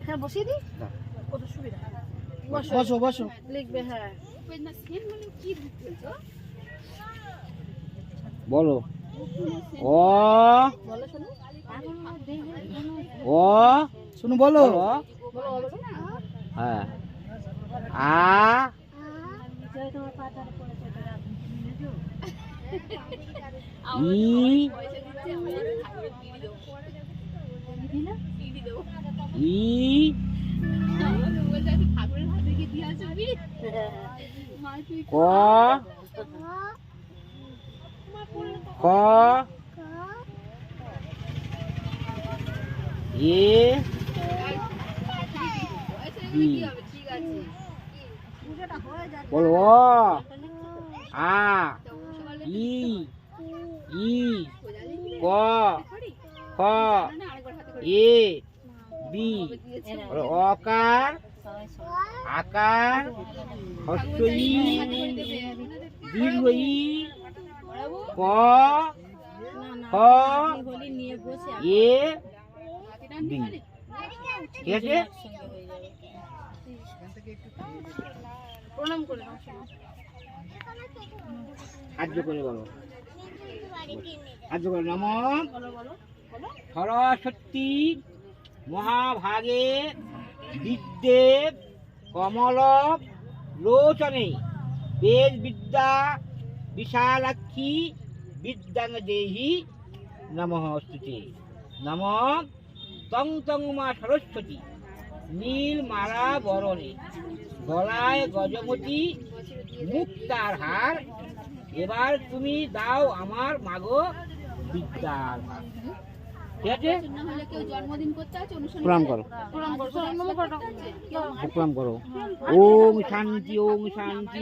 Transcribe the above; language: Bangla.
হ্যাঁ বসিয়ে দিই, কত সুবিধা। বসো বসো লিখবে। হ্যাঁ বলো। ও বলো শোনো, ও শুনো বলো। বলো হ্যাঁ আ ই ই ক খ এ বি বলো। আ ই ই ক খ এ বি বলো। অকার আকার হস্র ই দীর্ঘ ই ক খ এ বি। ঠিক আছে, প্রণাম করে দাও। সাহায্য করে বলো, সাহায্য করে। নম বলো বলো বলো। সরস্বতী মহাভাগে বিদ্যে কমল লোচনে বেদ বিদ্যা বিশালাক্ষী বিদ্যাং দেহি নমস্তুতে। নম তং তং মা সরস্বতী নীল মালা বরণে গলায় গজমতি মুক্তার হার। এবার তুমি দাও আমার মাগো বিদ্যার হার। ঠিক আছে, প্রণাম করো, প্রণাম করো, নমস্কার। প্রণাম করো। ওম শান্তি, ওম শান্তি।